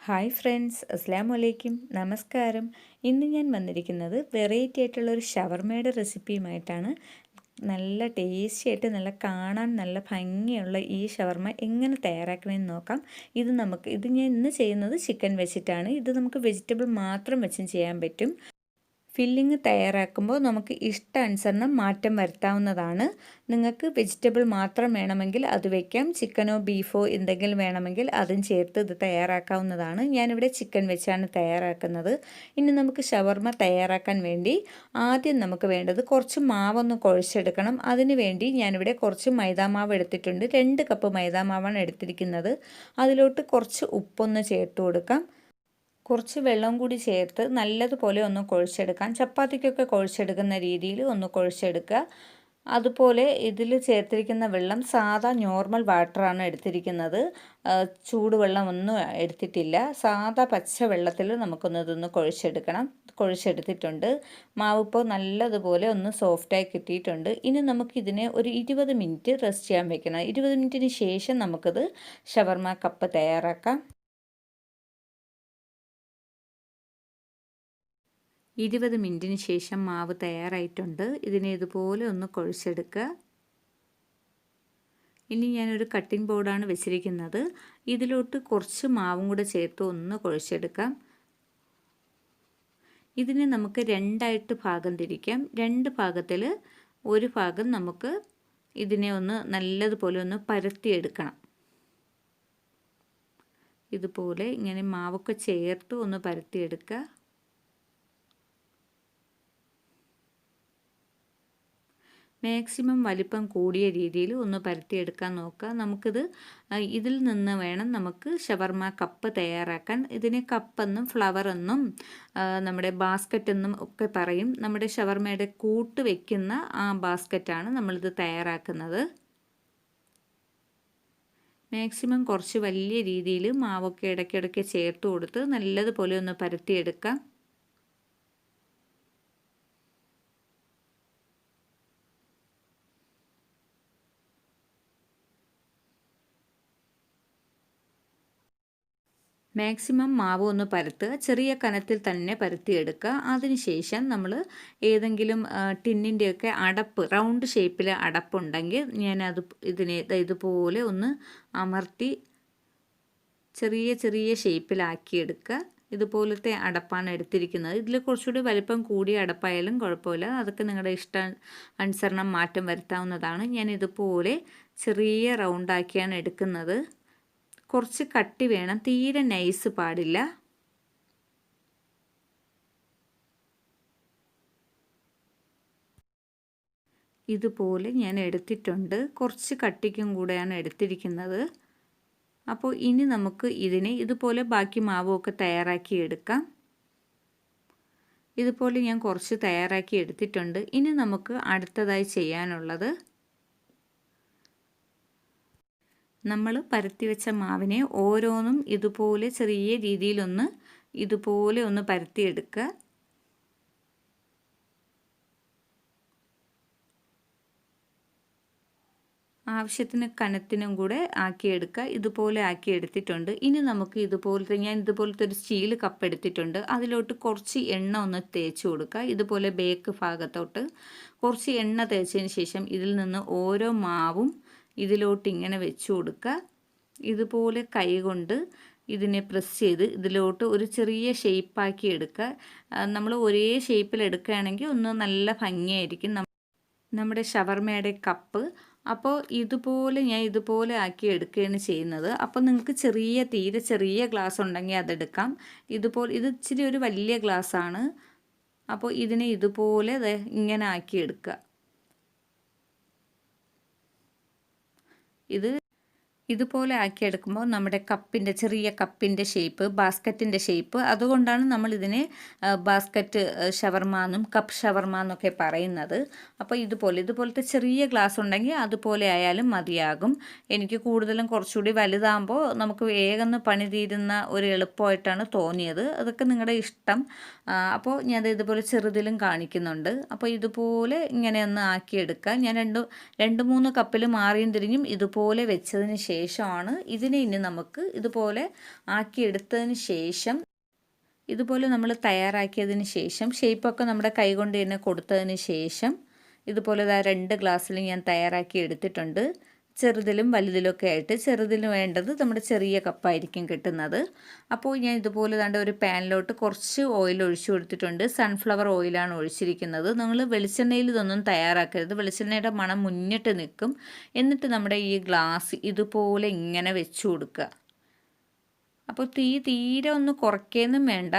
Hi friends, അസ്സലാമു അലൈക്കും, നമസ്കാരം. ഇന്ന് ഞാൻ വന്നിരിക്കുന്നത് വെറൈറ്റി ആയിട്ടുള്ളൊരു ഷവർമയുടെ റെസിപ്പിയുമായിട്ടാണ്. നല്ല ടേസ്റ്റി ആയിട്ട് നല്ല കാണാൻ നല്ല ഭംഗിയുള്ള ഈ ഷവർമ എങ്ങനെ തയ്യാറാക്കണമെന്ന് നോക്കാം. ഇത് ഞാൻ ഇന്ന് ചെയ്യുന്നത് ചിക്കൻ വെച്ചിട്ടാണ്. ഇത് നമുക്ക് വെജിറ്റബിൾ മാത്രം വെച്ചും ചെയ്യാൻ പറ്റും. ഫില്ലിങ് തയ്യാറാക്കുമ്പോൾ നമുക്ക് ഇഷ്ടാനുസരണം മാറ്റം വരുത്താവുന്നതാണ്. നിങ്ങൾക്ക് വെജിറ്റബിൾ മാത്രം വേണമെങ്കിൽ അത് വയ്ക്കാം. ചിക്കനോ ബീഫോ എന്തെങ്കിലും വേണമെങ്കിൽ അതും ചേർത്ത് ഇത് തയ്യാറാക്കാവുന്നതാണ്. ഞാനിവിടെ ചിക്കൻ വെച്ചാണ് തയ്യാറാക്കുന്നത്. ഇനി നമുക്ക് ഷവർമ തയ്യാറാക്കാൻ വേണ്ടി ആദ്യം നമുക്ക് വേണ്ടത് കുറച്ച് മാവൊന്ന് കുഴച്ചെടുക്കണം. അതിന് വേണ്ടി ഞാനിവിടെ കുറച്ച് മൈദാമാവ് എടുത്തിട്ടുണ്ട്. 2 കപ്പ് മൈദാമാവാണ് എടുത്തിരിക്കുന്നത്. അതിലോട്ട് കുറച്ച് ഉപ്പൊന്ന് ചേർത്ത് കൊടുക്കാം. കുറച്ച് വെള്ളം കൂടി ചേർത്ത് നല്ലതുപോലെ ഒന്ന് കുഴച്ചെടുക്കാം. ചപ്പാത്തിക്കൊക്കെ കുഴച്ചെടുക്കുന്ന രീതിയിൽ ഒന്ന് കുഴച്ചെടുക്കുക. അതുപോലെ ഇതിൽ ചേർത്തിരിക്കുന്ന വെള്ളം സാധാ നോർമൽ വാട്ടറാണ് എടുത്തിരിക്കുന്നത്. ചൂടുവെള്ളമൊന്നും എടുത്തിട്ടില്ല. സാധാ പച്ച വെള്ളത്തിൽ ഇതൊന്ന് കുഴച്ചെടുത്തിട്ടുണ്ട്. മാവ് ഇപ്പോൾ നല്ലതുപോലെ ഒന്ന് സോഫ്റ്റായി കിട്ടിയിട്ടുണ്ട്. ഇനി നമുക്കിതിനെ ഒരു 20 മിനിറ്റ് റെസ്റ്റ് ചെയ്യാൻ വെക്കണം. 20 മിനിറ്റിന് ശേഷം നമുക്കിത് ഷവർമ കപ്പ് തയ്യാറാക്കാം. 20 മിനിറ്റിന് ശേഷം മാവ് തയ്യാറായിട്ടുണ്ട്. ഇതിനെ ഇതുപോലെ ഒന്ന് കുഴച്ചെടുക്കുക. ഇനി ഞാനൊരു കട്ടിംഗ് ബോർഡാണ് വെച്ചിരിക്കുന്നത്. ഇതിലോട്ട് കുറച്ച് മാവും കൂടെ ചേർത്ത് ഒന്ന് കുഴച്ചെടുക്കാം. ഇതിനെ നമുക്ക് രണ്ടായിട്ട് ഭാഗം തിരിക്കാം. 2 ഭാഗത്തിൽ ഒരു ഭാഗം നമുക്ക് ഇതിനെ ഒന്ന് നല്ലതുപോലെ ഒന്ന് പരത്തിയെടുക്കണം. ഇതുപോലെ ഇങ്ങനെ മാവൊക്കെ ചേർത്ത് ഒന്ന് പരത്തിയെടുക്കുക. മാക്സിമം വലിപ്പം കൂടിയ രീതിയിൽ ഒന്ന് പരത്തിയെടുക്കാൻ നോക്കുക. ഇതിൽ നിന്ന് വേണം നമുക്ക് ഷവർമ കപ്പ് തയ്യാറാക്കാൻ. ഇതിനെ കപ്പെന്നും ഫ്ലവറെന്നും നമ്മുടെ ബാസ്ക്കറ്റ് എന്നും ഒക്കെ പറയും. നമ്മുടെ ഷവർമയുടെ കൂട്ട് വയ്ക്കുന്ന ആ ബാസ്ക്കറ്റാണ് നമ്മളിത് തയ്യാറാക്കുന്നത്. മാക്സിമം കുറച്ച് വലിയ രീതിയിൽ മാവൊക്കെ ഇടയ്ക്കിടയ്ക്ക് ചേർത്ത് കൊടുത്ത് നല്ലതുപോലെ ഒന്ന് പരത്തിയെടുക്കാം. മാക്സിമം മാവ് ഒന്ന് പരത്തുക. ചെറിയ കനത്തിൽ തന്നെ പരത്തിയെടുക്കുക. അതിനുശേഷം നമ്മൾ ഏതെങ്കിലും ടിന്നിൻ്റെയൊക്കെ അടപ്പ്, റൗണ്ട് ഷേപ്പിലെ അടപ്പുണ്ടെങ്കിൽ ഇതിനെ ഇതുപോലെ ഒന്ന് അമർത്തി ചെറിയ ചെറിയ ഷേപ്പിലാക്കിയെടുക്കുക. ഇതുപോലത്തെ അടപ്പാണ് എടുത്തിരിക്കുന്നത്. ഇതിൽ കുറച്ചുകൂടി വലിപ്പം കൂടിയ അടപ്പായാലും കുഴപ്പമില്ല. അതൊക്കെ നിങ്ങളുടെ അനുസരണം മാറ്റം വരുത്താവുന്നതാണ്. ഞാൻ ഇതുപോലെ ചെറിയ റൗണ്ടാക്കിയാണ് എടുക്കുന്നത്. കുറച്ച് കട്ടി വേണം, തീരെ നൈസ് പാടില്ല. ഇതുപോലെ ഞാൻ എടുത്തിട്ടുണ്ട്. കുറച്ച് കട്ടിക്കും കൂടെയാണ് എടുത്തിരിക്കുന്നത്. അപ്പോൾ ഇനി നമുക്ക് ഇതിനെ ഇതുപോലെ ബാക്കി മാവൊക്കെ തയ്യാറാക്കി എടുക്കാം. ഇതുപോലെ ഞാൻ കുറച്ച് തയ്യാറാക്കി എടുത്തിട്ടുണ്ട്. ഇനി നമുക്ക് അടുത്തതായി ചെയ്യാനുള്ളത്, നമ്മൾ പരത്തി വെച്ച മാവിനെ ഓരോന്നും ഇതുപോലെ ചെറിയ രീതിയിലൊന്ന് ഇതുപോലെ ഒന്ന് പരത്തിയെടുക്കുക. ആവശ്യത്തിന് കനത്തിനും കൂടെ ആക്കിയെടുക്കുക. ഇതുപോലെ ആക്കി എടുത്തിട്ടുണ്ട്. ഇനി നമുക്ക് ഞാൻ ഇതുപോലത്തെ ഒരു സ്റ്റീൽ കപ്പ് എടുത്തിട്ടുണ്ട്. അതിലോട്ട് കുറച്ച് എണ്ണ ഒന്ന് തേച്ച് കൊടുക്കുക. ഇതുപോലെ ബേക്ക് ഭാഗത്തോട്ട് കുറച്ച് എണ്ണ തേച്ചതിന് ശേഷം ഇതിൽ നിന്ന് ഓരോ മാവും ഇതിലോട്ട് ഇങ്ങനെ വെച്ച് കൊടുക്കുക. ഇതുപോലെ കൈ കൊണ്ട് ഇതിനെ പ്രസ് ചെയ്ത് ഇതിലോട്ട് ഒരു ചെറിയ ഷേപ്പാക്കി എടുക്കുക. നമ്മൾ ഒരേ ഷേപ്പിൽ എടുക്കുകയാണെങ്കിൽ ഒന്ന് നല്ല ഭംഗിയായിരിക്കും നമ്മുടെ ഷവർമയുടെ കപ്പ്. അപ്പോൾ ഞാൻ ഇതുപോലെ ആക്കി എടുക്കുകയാണ് ചെയ്യുന്നത്. അപ്പോൾ നിങ്ങൾക്ക് തീരെ ചെറിയ ഗ്ലാസ് ഉണ്ടെങ്കിൽ അതെടുക്കാം. ഇത് ഇച്ചിരി ഒരു വലിയ ഗ്ലാസ്സാണ്. അപ്പോൾ ഇതിനെ ഇതുപോലെ ഇങ്ങനെ ആക്കി എടുക്കുക. ഇതുപോലെ ആക്കിയെടുക്കുമ്പോൾ നമ്മുടെ ചെറിയ കപ്പിൻ്റെ ഷേപ്പ്, ബാസ്ക്കറ്റിൻ്റെ ഷേപ്പ്, അതുകൊണ്ടാണ് നമ്മൾ ഇതിനെ ബാസ്ക്കറ്റ് ഷവർമ എന്നും കപ്പ് ഷവർമ എന്നൊക്കെ പറയുന്നത്. അപ്പോൾ ഇതുപോലത്തെ ചെറിയ ഗ്ലാസ് ഉണ്ടെങ്കിൽ അതുപോലെ ആയാലും മതിയാകും. എനിക്ക് കൂടുതലും കുറച്ചുകൂടി വലുതാകുമ്പോൾ നമുക്ക് വേഗം പണി തീരുന്ന ഒരു എളുപ്പമായിട്ടാണ് തോന്നിയത്. അതൊക്കെ നിങ്ങളുടെ ഇഷ്ടം. അപ്പോൾ ഞാൻ ഇതുപോലെ ചെറുതിലും കാണിക്കുന്നുണ്ട്. അപ്പോൾ ഇതുപോലെ ഇങ്ങനെ ഒന്ന് ആക്കിയെടുക്കുക. ഞാൻ 2-3 കപ്പിൽ മാറിയും തിരിഞ്ഞും ഇതുപോലെ വെച്ചതിന് ശേഷം ശേഷമാണ് ഇതിനെ ഇനി നമുക്ക് ഇതുപോലെ ആക്കിയെടുത്തതിന് ശേഷം ഇതുപോലെ നമ്മൾ തയ്യാറാക്കിയതിന് ശേഷം ഷേപ്പൊക്കെ നമ്മുടെ കൈ കൊണ്ട് തന്നെ കൊടുത്തതിന് ശേഷം ഇതുപോലെ 2 ഗ്ലാസ്സിൽ ഞാൻ തയ്യാറാക്കി എടുത്തിട്ടുണ്ട്. ചെറുതിലും വലുതിലൊക്കെ ആയിട്ട്. ചെറുതിന് വേണ്ടത് നമ്മുടെ ചെറിയ കപ്പായിരിക്കും കിട്ടുന്നത്. അപ്പോൾ ഞാൻ ഇതുപോലെ ഒരു പാനിലോട്ട് കുറച്ച് ഓയിൽ ഒഴിച്ചു കൊടുത്തിട്ടുണ്ട്. സൺഫ്ലവർ ഓയിലാണ് ഒഴിച്ചിരിക്കുന്നത്. നിങ്ങൾ വെളിച്ചെണ്ണയിൽ ഇതൊന്നും തയ്യാറാക്കരുത്. വെളിച്ചെണ്ണയുടെ മണം മുന്നിട്ട് നിൽക്കും. എന്നിട്ട് നമ്മുടെ ഈ ഗ്ലാസ് ഇതുപോലെ ഇങ്ങനെ വെച്ച് കൊടുക്കുക. അപ്പോൾ തീ തീരെ ഒന്ന് കുറയ്ക്കുകയൊന്നും വേണ്ട.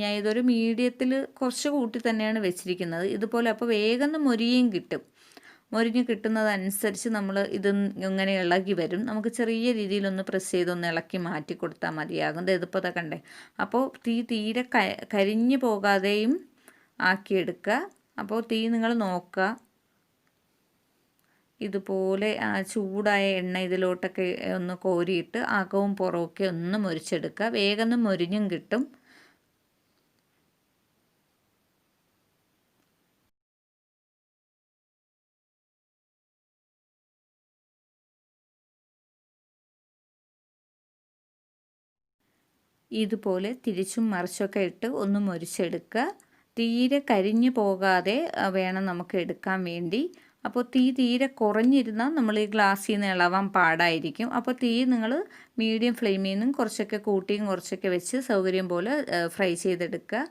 ഞാൻ ഇതൊരു മീഡിയത്തിൽ കുറച്ച് കൂട്ടി തന്നെയാണ് വെച്ചിരിക്കുന്നത്. ഇതുപോലെ അപ്പോൾ വേഗം മൊരിയും കിട്ടും. മൊരിഞ്ഞ് കിട്ടുന്നതനുസരിച്ച് നമ്മൾ ഇത് ഇങ്ങനെ ഇളകി വരും. നമുക്ക് ചെറിയ രീതിയിലൊന്ന് പ്രസ് ചെയ്തൊന്ന് ഇളക്കി മാറ്റി കൊടുത്താൽ മതിയാകും. ഇതിപ്പോൾ കണ്ടേ. അപ്പോൾ തീ തീരെ കരിഞ്ഞു പോകാതെയും ആക്കിയെടുക്കുക. അപ്പോൾ തീ നിങ്ങൾ നോക്കുക. ഇതുപോലെ ചൂടായ എണ്ണ ഇതിലോട്ടൊക്കെ ഒന്ന് കോരിയിട്ട് അകവും പുറമൊക്കെ ഒന്ന് മൊരിച്ചെടുക്കുക. വേഗം മൊരിഞ്ഞും കിട്ടും. ഇതുപോലെ തിരിച്ചും മറിച്ചൊക്കെ ഇട്ട് ഒന്ന് മൊരിച്ചെടുക്കുക. തീരെ കരിഞ്ഞു പോകാതെ വേണം നമുക്ക് എടുക്കാൻ വേണ്ടി. അപ്പോൾ തീ തീരെ കുറഞ്ഞിരുന്നാൽ നമ്മൾ ഈ ഗ്ലാസ്സിൽ നിന്ന് ഇളവാൻ പാടായിരിക്കും. അപ്പോൾ തീ നിങ്ങൾ മീഡിയം ഫ്ലെയിമിൽ നിന്നും കുറച്ചൊക്കെ കൂട്ടിയും കുറച്ചൊക്കെ വെച്ച് സൗകര്യം പോലെ ഫ്രൈ ചെയ്തെടുക്കുക.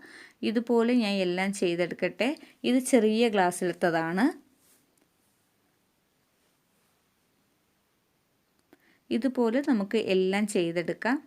ഇതുപോലെ ഞാൻ എല്ലാം ചെയ്തെടുക്കട്ടെ. ഇത് ചെറിയ ഗ്ലാസ്സിലെത്തതാണ്. ഇതുപോലെ നമുക്ക് എല്ലാം ചെയ്തെടുക്കാം.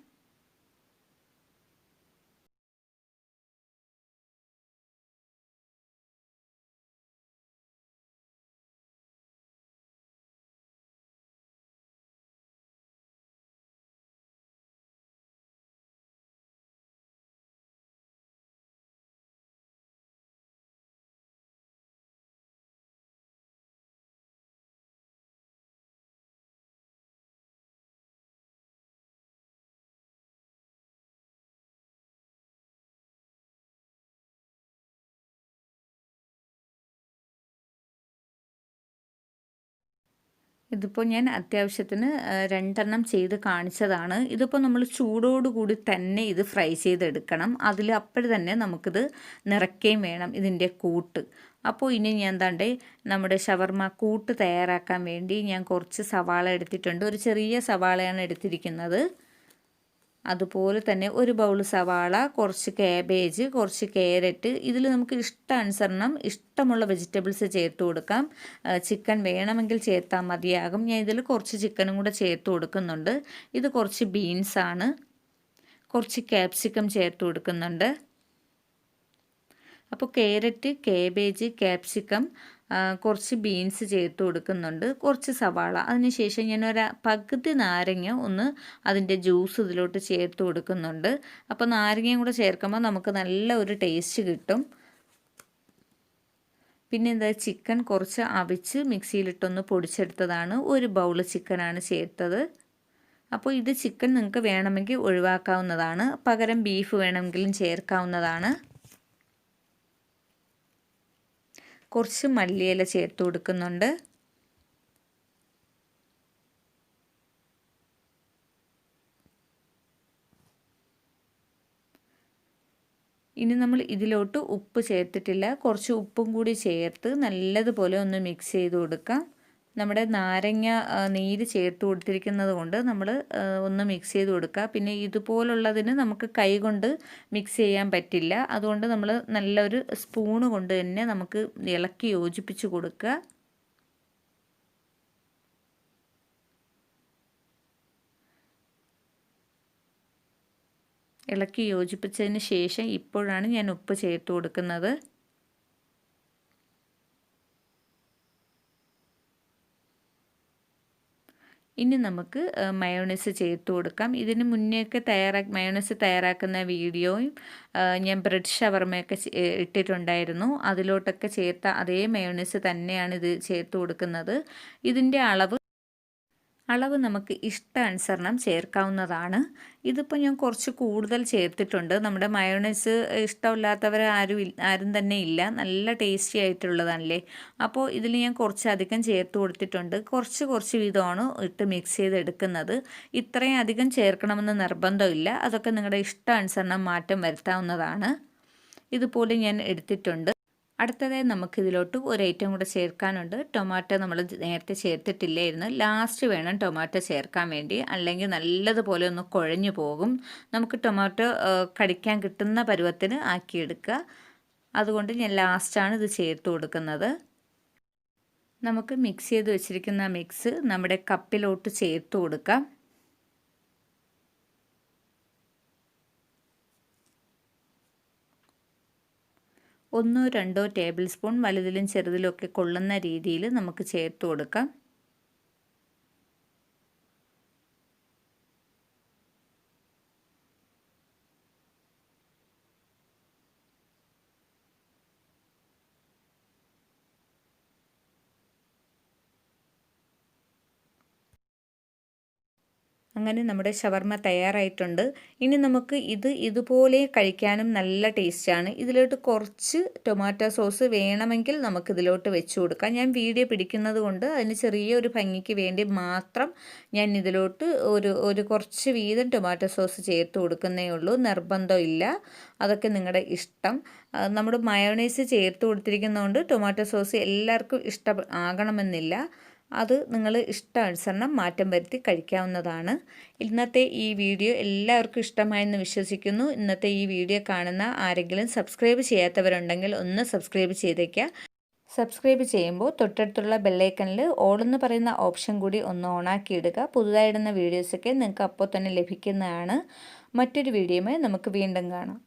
ഇതിപ്പോൾ ഞാൻ അത്യാവശ്യത്തിന് 2 ചെയ്ത് കാണിച്ചതാണ്. ഇതിപ്പോൾ നമ്മൾ ചൂടോടുകൂടി തന്നെ ഇത് ഫ്രൈ ചെയ്തെടുക്കണം. അതിൽ അപ്പോൾ തന്നെ നമുക്കിത് നിറയ്ക്കുകയും വേണം ഇതിൻ്റെ കൂട്ട്. അപ്പോൾ ഇനി ഞാൻ നമ്മുടെ ഷവർമ കൂട്ട് തയ്യാറാക്കാൻ വേണ്ടി ഞാൻ കുറച്ച് സവാള എടുത്തിട്ടുണ്ട്. ഒരു ചെറിയ സവാളയാണ് എടുത്തിരിക്കുന്നത്. അതുപോലെ തന്നെ ഒരു ബൗൾ സവാള, കുറച്ച് കാബേജ്, കുറച്ച് ക്യാരറ്റ്. ഇതിൽ നമുക്ക് ഇഷ്ടാനുസരണം ഇഷ്ടമുള്ള വെജിറ്റബിൾസ് ചേർത്ത് കൊടുക്കാം. ചിക്കൻ വേണമെങ്കിൽ ചേർത്താൽ മതിയാകും. ഞാൻ ഇതിൽ കുറച്ച് ചിക്കനും കൂടെ ചേർത്ത് കൊടുക്കുന്നുണ്ട്. ഇത് കുറച്ച് ബീൻസാണ്. കുറച്ച് ക്യാപ്സിക്കം ചേർത്ത് കൊടുക്കുന്നുണ്ട്. അപ്പോൾ ക്യാരറ്റ്, കാബേജ്, ക്യാപ്സിക്കം, കുറച്ച് ബീൻസ് ചേർത്ത് കൊടുക്കുന്നുണ്ട്. കുറച്ച് സവാള. അതിനുശേഷം ഞാൻ പകുതി നാരങ്ങ ഒന്ന് അതിൻ്റെ ജ്യൂസ് ഇതിലോട്ട് ചേർത്ത് കൊടുക്കുന്നുണ്ട്. അപ്പോൾ നാരങ്ങയും കൂടെ ചേർക്കുമ്പോൾ നമുക്ക് നല്ല ഒരു ടേസ്റ്റ് കിട്ടും. പിന്നെ ചിക്കൻ കുറച്ച് അവിച്ച് മിക്സിയിലിട്ടൊന്ന് പൊടിച്ചെടുത്തതാണ്. ഒരു ബൗൾ ചിക്കനാണ് ചേർത്തത്. അപ്പോൾ ഇത് ചിക്കൻ നിങ്ങൾക്ക് വേണമെങ്കിൽ ഒഴിവാക്കാവുന്നതാണ്. പകരം ബീഫ് വേണമെങ്കിലും ചേർക്കാവുന്നതാണ്. കുറച്ച് മല്ലിയില ചേർത്ത് കൊടുക്കുന്നുണ്ട്. ഇനി നമ്മൾ ഇതിലോട്ട് ഉപ്പ് ചേർത്തിട്ടില്ല. കുറച്ച് ഉപ്പും കൂടി ചേർത്ത് നല്ലതുപോലെ ഒന്ന് മിക്സ് ചെയ്ത് കൊടുക്കാം. നമ്മുടെ നാരങ്ങ നീര് ചേർത്ത് കൊടുത്തിരിക്കുന്നത് കൊണ്ട് നമ്മൾ ഒന്ന് മിക്സ് ചെയ്ത് കൊടുക്കുക. പിന്നെ ഇതുപോലുള്ളതിന് നമുക്ക് കൈ കൊണ്ട് മിക്സ് ചെയ്യാൻ പറ്റില്ല. അതുകൊണ്ട് നമ്മൾ നല്ലൊരു സ്പൂണ് കൊണ്ട് തന്നെ നമുക്ക് ഇളക്കി യോജിപ്പിച്ച് കൊടുക്കുക. ഇളക്കി യോജിപ്പിച്ചതിന് ശേഷം ഇപ്പോഴാണ് ഞാൻ ഉപ്പ് ചേർത്ത് കൊടുക്കുന്നത്. ഇനി നമുക്ക് മയോണൈസ് ചേർത്ത് കൊടുക്കാം. ഇതിന് മുന്നേയൊക്കെ മയോണൈസ് തയ്യാറാക്കുന്ന വീഡിയോയും ഞാൻ ബ്രെഡ് ഷവർമയൊക്കെ ഇട്ടിട്ടുണ്ടായിരുന്നു. അതിലോട്ടൊക്കെ ചേർത്ത അതേ മയോണൈസ് തന്നെയാണ് ഇത് ചേർത്ത് കൊടുക്കുന്നത്. ഇതിൻ്റെ അളവ് നമുക്ക് ഇഷ്ടാനുസരണം ചേർക്കാവുന്നതാണ്. ഇതിപ്പോൾ ഞാൻ കുറച്ച് കൂടുതൽ ചേർത്തിട്ടുണ്ട്. നമ്മുടെ മയോണൈസ് ഇഷ്ടമില്ലാത്തവർ ആരും തന്നെ ഇല്ല. നല്ല ടേസ്റ്റി ആയിട്ടുള്ളതാണല്ലേ. അപ്പോൾ ഇതിൽ ഞാൻ കുറച്ചധികം ചേർത്ത് കൊടുത്തിട്ടുണ്ട്. കുറച്ച് വീതമാണ് ഇട്ട് മിക്സ് ചെയ്തെടുക്കുന്നത്. ഇത്രയും അധികം ചേർക്കണമെന്ന് നിർബന്ധമില്ല. അതൊക്കെ നിങ്ങളുടെ ഇഷ്ടാനുസരണം മാറ്റം വരുത്താവുന്നതാണ്. ഇതുപോലെ ഞാൻ എടുത്തിട്ടുണ്ട്. അടുത്തതായി നമുക്കിതിലോട്ട് ഒരു ഐറ്റം കൂടെ ചേർക്കാനുണ്ട്. ടൊമാറ്റോ നമ്മൾ നേരത്തെ ചേർത്തിട്ടില്ലായിരുന്നു. ലാസ്റ്റ് വേണം ടൊമാറ്റോ ചേർക്കാൻ വേണ്ടി, അല്ലെങ്കിൽ നല്ലതുപോലെ ഒന്ന് കുഴഞ്ഞു പോകും. നമുക്ക് ടൊമാറ്റോ കടിക്കാൻ കിട്ടുന്ന പരുവത്തിന് ആക്കിയെടുക്കുക. അതുകൊണ്ട് ഞാൻ ലാസ്റ്റാണ് ഇത് ചേർത്ത് കൊടുക്കുന്നത്. നമുക്ക് മിക്സ് ചെയ്ത് വെച്ചിരിക്കുന്ന മിക്സ് നമ്മുടെ കപ്പിലോട്ട് ചേർത്ത് കൊടുക്കാം. 1-2 ടേബിൾ സ്പൂൺ വലുതിലും ചെറുതിലും ഒക്കെ കൊള്ളുന്ന രീതിയിൽ നമുക്ക് ചേർത്ത് കൊടുക്കാം. അങ്ങനെ നമ്മുടെ ഷവർമ തയ്യാറായിട്ടുണ്ട്. ഇനി നമുക്ക് ഇതുപോലെ കഴിക്കാനും നല്ല ടേസ്റ്റാണ്. ഇതിലോട്ട് കുറച്ച് ടൊമാറ്റോ സോസ് വേണമെങ്കിൽ നമുക്കിതിലോട്ട് വെച്ച് കൊടുക്കാം. ഞാൻ വീഡിയോ പിടിക്കുന്നത് കൊണ്ട് അതിന് ചെറിയൊരു ഭംഗിക്ക് വേണ്ടി മാത്രം ഞാൻ ഇതിലോട്ട് ഒരു കുറച്ച് വീതം ടൊമാറ്റോ സോസ് ചേർത്ത് കൊടുക്കുന്നേ ഉള്ളൂ. നിർബന്ധമില്ല, അതൊക്കെ നിങ്ങളുടെ ഇഷ്ടം. നമ്മുടെ മയോണൈസ് ചേർത്ത് കൊടുത്തിരിക്കുന്നതുകൊണ്ട് ടൊമാറ്റോ സോസ് എല്ലാവർക്കും ആകണമെന്നില്ല. അത് നിങ്ങൾ ഇഷ്ടാനുസരണം മാറ്റം വരുത്തി കഴിക്കാവുന്നതാണ്. ഇന്നത്തെ ഈ വീഡിയോ എല്ലാവർക്കും ഇഷ്ടമായെന്ന് വിശ്വസിക്കുന്നു. ഇന്നത്തെ ഈ വീഡിയോ കാണുന്ന ആരെങ്കിലും സബ്സ്ക്രൈബ് ചെയ്യാത്തവരുണ്ടെങ്കിൽ ഒന്ന് സബ്സ്ക്രൈബ് ചെയ്തേക്കുക. സബ്സ്ക്രൈബ് ചെയ്യുമ്പോൾ തൊട്ടടുത്തുള്ള ബെല്ലൈക്കണിൽ ഓൾ എന്ന് പറയുന്ന ഓപ്ഷൻ കൂടി ഒന്ന് ഓണാക്കി ഇടുക. പുതുതായിടുന്ന വീഡിയോസൊക്കെ നിങ്ങൾക്ക് അപ്പോൾ തന്നെ ലഭിക്കുന്നതാണ്. മറ്റൊരു വീഡിയോയുമായി നമുക്ക് വീണ്ടും കാണാം.